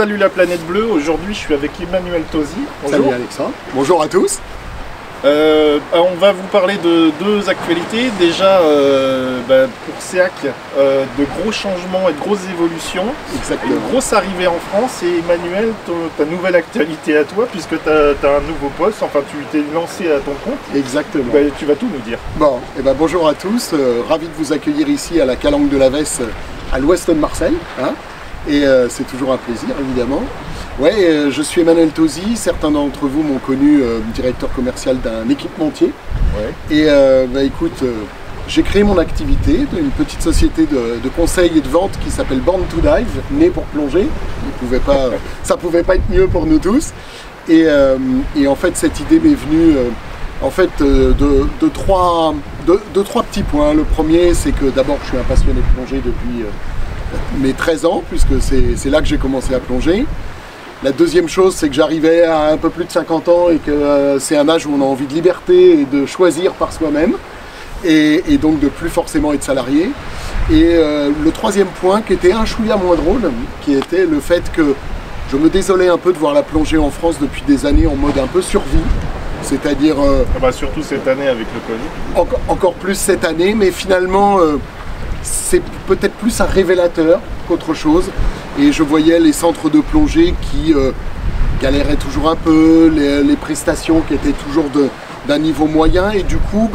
Salut la planète bleue, aujourd'hui je suis avec Emmanuel Tosi. Bonjour. Salut Alexandre, bonjour à tous. On va vous parler de deux actualités. Déjà pour SEAC, de gros changements et de grosses évolutions. Exactement. Une grosse arrivée en France. Et Emmanuel, ta nouvelle actualité à toi, puisque tu as un nouveau poste, enfin tu t'es lancé à ton compte. Exactement. Tu vas tout nous dire. Bon, bonjour à tous, ravi de vous accueillir ici à la Calanque de la Vesse, à l'ouest de Marseille. Et c'est toujours un plaisir évidemment. Ouais, je suis Emmanuel Tosi, certains d'entre vous m'ont connu directeur commercial d'un équipementier. Ouais. Et écoute, j'ai créé mon activité d'une petite société de conseil et de vente qui s'appelle Born to Dive, née pour plonger. Ça pouvait pas être mieux pour nous tous. Et en fait, cette idée m'est venue de trois petits points. Le premier, c'est que d'abord, je suis un passionné de plongée depuis mes 13 ans, puisque c'est là que j'ai commencé à plonger. La deuxième chose, c'est que j'arrivais à un peu plus de 50 ans et que c'est un âge où on a envie de liberté et de choisir par soi-même et donc de plus forcément être salarié. Et le troisième point, qui était un chouïa moins drôle, qui était le fait que je me désolais un peu de voir la plongée en France depuis des années en mode un peu survie. C'est-à-dire... surtout cette année avec le Covid. Encore plus cette année, mais finalement... c'est peut-être plus un révélateur qu'autre chose. Et je voyais les centres de plongée qui galéraient toujours un peu, les prestations qui étaient toujours d'un niveau moyen. Et du coup,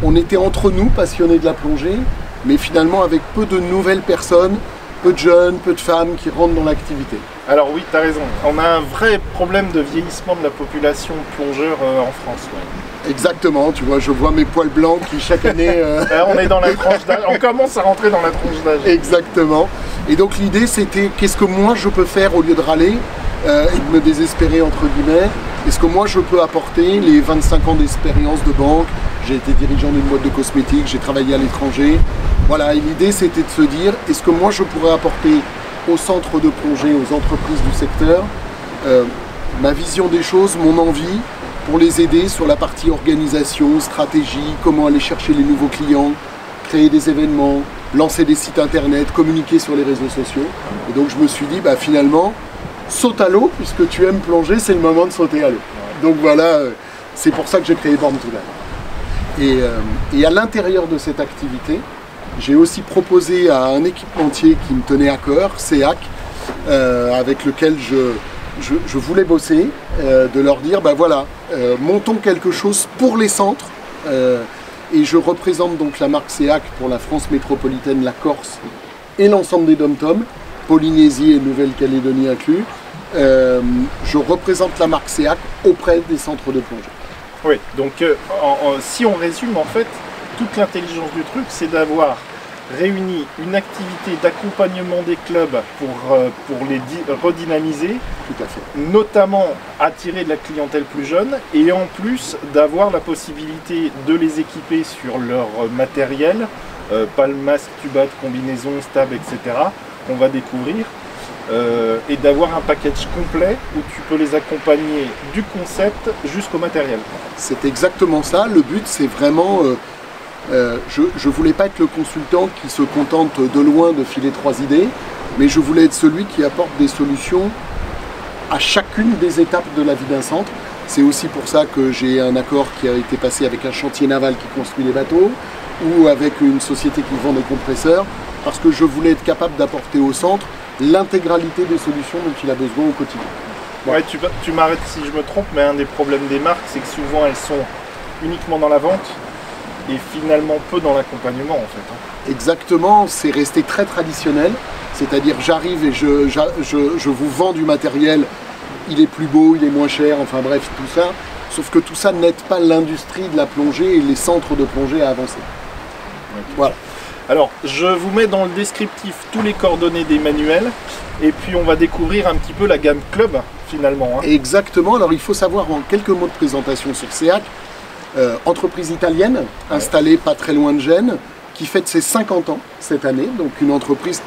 on était entre nous passionnés de la plongée, mais finalement avec peu de nouvelles personnes, peu de jeunes, peu de femmes qui rentrent dans l'activité. Alors oui, tu as raison. On a un vrai problème de vieillissement de la population plongeur en France. Ouais. Exactement, tu vois, je vois mes poils blancs qui chaque année... on est dans la tranche d'âge, on commence à rentrer dans la tranche d'âge. Exactement. Et donc l'idée c'était, qu'est-ce que moi je peux faire au lieu de râler et de me désespérer entre guillemets. Est-ce que moi je peux apporter les 25 ans d'expérience de banque, j'ai été dirigeant d'une boîte de cosmétiques, j'ai travaillé à l'étranger. Voilà, et l'idée c'était de se dire, est-ce que moi je pourrais apporter aux centres de plongée, aux entreprises du secteur, ma vision des choses, mon envie, pour les aider sur la partie organisation, stratégie, comment aller chercher les nouveaux clients, créer des événements, lancer des sites internet, communiquer sur les réseaux sociaux. Et donc je me suis dit, finalement, saute à l'eau, puisque tu aimes plonger, c'est le moment de sauter à l'eau. Donc voilà, c'est pour ça que j'ai créé Born to Dive. Et à l'intérieur de cette activité, j'ai aussi proposé à un équipementier qui me tenait à cœur, SEAC, avec lequel je voulais bosser, de leur dire, montons quelque chose pour les centres. Et je représente donc la marque SEAC pour la France métropolitaine, la Corse et l'ensemble des DOM-TOM, Polynésie et Nouvelle-Calédonie inclus. Je représente la marque SEAC auprès des centres de plongée. Oui, donc si on résume, en fait, toute l'intelligence du truc, c'est d'avoir réuni une activité d'accompagnement des clubs pour les redynamiser, tout à fait, notamment attirer de la clientèle plus jeune, et en plus d'avoir la possibilité de les équiper sur leur matériel, palmasque, tubat, combinaison, stab, etc., qu'on va découvrir, et d'avoir un package complet où tu peux les accompagner du concept jusqu'au matériel. C'est exactement ça, le but c'est vraiment... je ne voulais pas être le consultant qui se contente de loin de filer 3 idées, mais je voulais être celui qui apporte des solutions à chacune des étapes de la vie d'un centre. C'est aussi pour ça que j'ai un accord qui a été passé avec un chantier naval qui construit les bateaux, ou avec une société qui vend des compresseurs, parce que je voulais être capable d'apporter au centre l'intégralité des solutions dont il a besoin au quotidien. Bon. Ouais, tu m'arrêtes si je me trompe, mais un des problèmes des marques, c'est que souvent elles sont uniquement dans la vente, et finalement peu dans l'accompagnement en fait. Exactement, c'est resté très traditionnel, c'est-à-dire j'arrive et je vous vends du matériel, il est plus beau, il est moins cher, enfin bref tout ça, sauf que tout ça n'aide pas l'industrie de la plongée et les centres de plongée à avancer. Okay. Voilà. Alors je vous mets dans le descriptif tous les coordonnées d'Emmanuel et puis on va découvrir un petit peu la gamme club finalement. Exactement, alors il faut savoir en quelques mots de présentation sur SEAC, entreprise italienne, installée pas très loin de Gênes, qui fête ses 50 ans cette année, donc une entreprise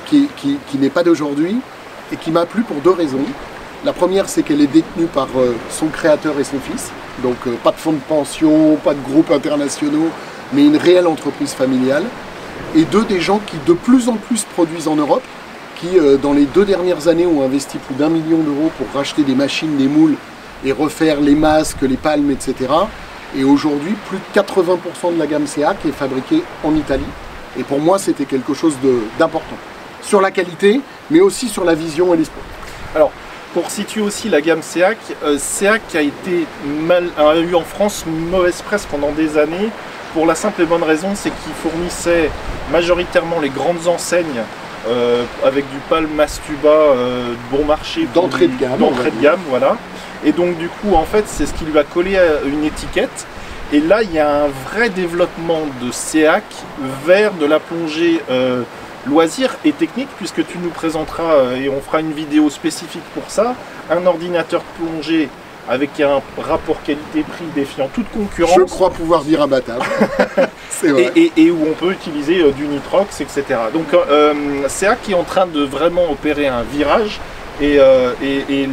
qui n'est pas d'aujourd'hui et qui m'a plu pour 2 raisons. La première, c'est qu'elle est détenue par son créateur et son fils, donc pas de fonds de pension, pas de groupes internationaux, mais une réelle entreprise familiale. Et 2, des gens qui de plus en plus produisent en Europe, qui, dans les 2 dernières années, ont investi plus d'1 million d'euros pour racheter des machines, des moules et refaire les masques, les palmes, etc. Et aujourd'hui, plus de 80% de la gamme SEAC est fabriquée en Italie. Et pour moi, c'était quelque chose d'important. Sur la qualité, mais aussi sur la vision et l'esprit. Alors, pour situer aussi la gamme SEAC, SEAC a eu en France une mauvaise presse pendant des années, pour la simple et bonne raison, c'est qu'il fournissait majoritairement les grandes enseignes avec du Palm Mastuba bon marché. D'entrée de gamme. D'entrée de gamme, voilà. Et donc du coup, en fait, c'est ce qui lui a collé à une étiquette. Et là, il y a un vrai développement de SEAC vers de la plongée loisir et technique, puisque tu nous présenteras, et on fera une vidéo spécifique pour ça, un ordinateur de plongée avec un rapport qualité-prix défiant toute concurrence. Je crois pouvoir dire imbattable. C'est vrai. Et où on peut utiliser du nitrox, etc. Donc SEAC est en train de vraiment opérer un virage, et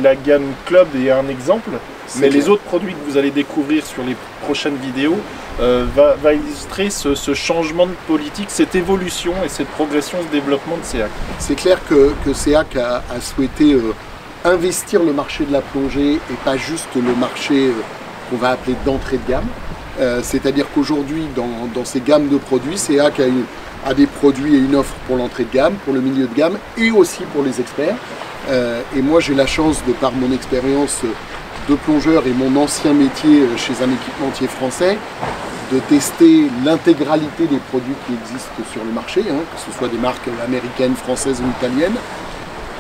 la gamme Club est un exemple. Mais les autres produits que vous allez découvrir sur les prochaines vidéos va illustrer ce changement de politique, cette évolution et cette progression, ce développement de SEAC. C'est clair que SEAC a souhaité investir le marché de la plongée et pas juste le marché qu'on va appeler d'entrée de gamme. C'est-à-dire qu'aujourd'hui, dans ces gammes de produits, SEAC a des produits et une offre pour l'entrée de gamme, pour le milieu de gamme et aussi pour les experts. Et moi, j'ai la chance, de par mon expérience de plongeur et mon ancien métier chez un équipementier français, de tester l'intégralité des produits qui existent sur le marché, que ce soit des marques américaines, françaises ou italiennes.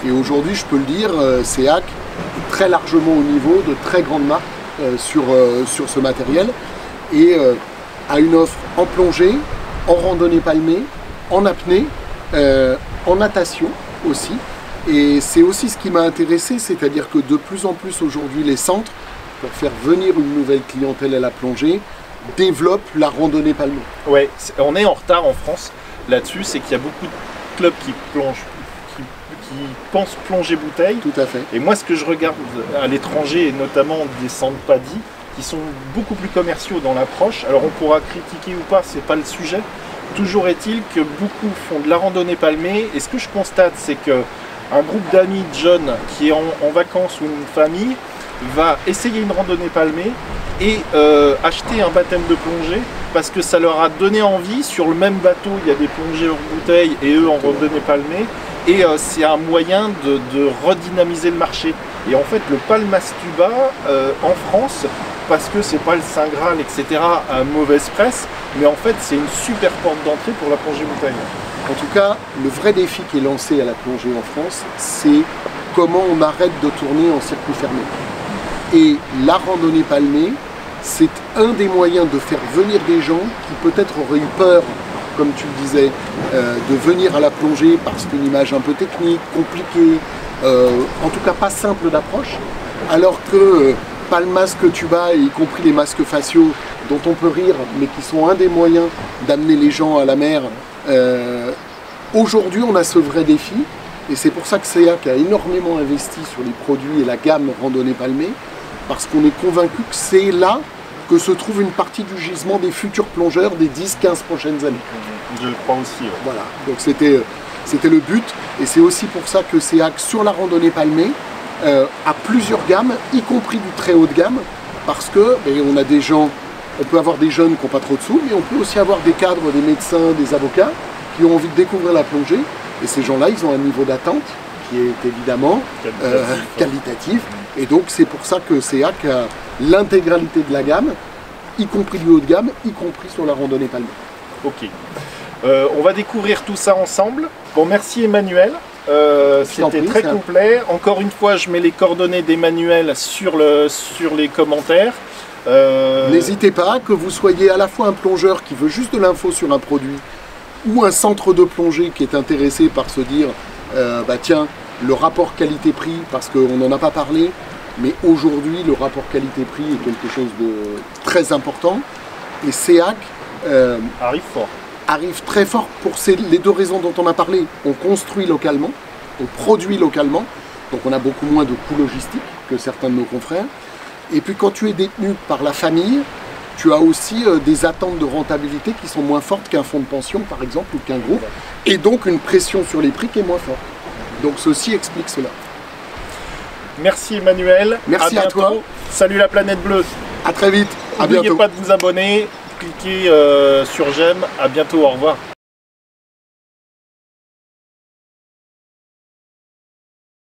Et aujourd'hui, je peux le dire, SEAC est très largement au niveau de très grandes marques sur ce matériel et a une offre en plongée, en randonnée palmée, en apnée, en natation aussi. Et c'est aussi ce qui m'a intéressé, c'est-à-dire que de plus en plus aujourd'hui, les centres, pour faire venir une nouvelle clientèle à la plongée, développent la randonnée palmée. Ouais, on est en retard en France là-dessus, c'est qu'il y a beaucoup de clubs qui plongent, qui pensent plonger bouteille. Tout à fait. Et moi, ce que je regarde à l'étranger, et notamment des centres PADI, qui sont beaucoup plus commerciaux dans l'approche, alors on pourra critiquer ou pas, c'est pas le sujet. Toujours est-il que beaucoup font de la randonnée palmée, et ce que je constate, c'est que un groupe d'amis de jeunes qui est en vacances ou une famille va essayer une randonnée palmée et acheter un baptême de plongée parce que ça leur a donné envie. Sur le même bateau, il y a des plongeurs bouteilles et eux en randonnée palmée, et c'est un moyen de redynamiser le marché. Et en fait, le Palm Mastuba en France, parce que c'est pas le Saint Graal, etc., a mauvaise presse, mais en fait, c'est une super porte d'entrée pour la plongée bouteille. En tout cas, le vrai défi qui est lancé à la plongée en France, c'est comment on arrête de tourner en circuit fermé. Et la randonnée palmée, c'est un des moyens de faire venir des gens qui peut-être auraient eu peur, comme tu le disais, de venir à la plongée parce qu'une image un peu technique, compliquée, en tout cas pas simple d'approche, alors que Palm Masque Tuba, y compris les masques faciaux dont on peut rire, mais qui sont un des moyens d'amener les gens à la mer. Aujourd'hui, on a ce vrai défi, et c'est pour ça que SEAC a énormément investi sur les produits et la gamme randonnée palmée, parce qu'on est convaincu que c'est là que se trouve une partie du gisement des futurs plongeurs des 10-15 prochaines années. Je le crois aussi. Ouais. Voilà, donc c'était le but, et c'est aussi pour ça que SEAC, sur la randonnée palmée, a plusieurs gammes, y compris du très haut de gamme, parce que on a des gens, on peut avoir des jeunes qui n'ont pas trop de sous, mais on peut aussi avoir des cadres, des médecins, des avocats qui ont envie de découvrir la plongée, et ces gens-là, ils ont un niveau d'attente qui est évidemment qualitatif, et donc c'est pour ça que SEAC a l'intégralité de la gamme, y compris du haut de gamme, y compris sur la randonnée palmée. Ok. On va découvrir tout ça ensemble. Bon, merci Emmanuel. C'était très complet. Encore une fois, je mets les coordonnées d'Emmanuel sur les commentaires. N'hésitez pas, que vous soyez à la fois un plongeur qui veut juste de l'info sur un produit, ou un centre de plongée qui est intéressé par se dire tiens, le rapport qualité-prix, parce qu'on n'en a pas parlé, mais aujourd'hui le rapport qualité-prix est quelque chose de très important, et SEAC arrive fort. Arrive très fort pour les deux raisons dont on a parlé. On construit localement, on produit localement, donc on a beaucoup moins de coûts logistiques que certains de nos confrères. Et puis quand tu es détenu par la famille, tu as aussi des attentes de rentabilité qui sont moins fortes qu'un fonds de pension par exemple ou qu'un groupe, et donc une pression sur les prix qui est moins forte. Donc ceci explique cela. Merci Emmanuel. Merci à toi. Salut la planète bleue. À très vite. À bientôt. N'oubliez pas de vous abonner, cliquez sur j'aime. À bientôt. Au revoir.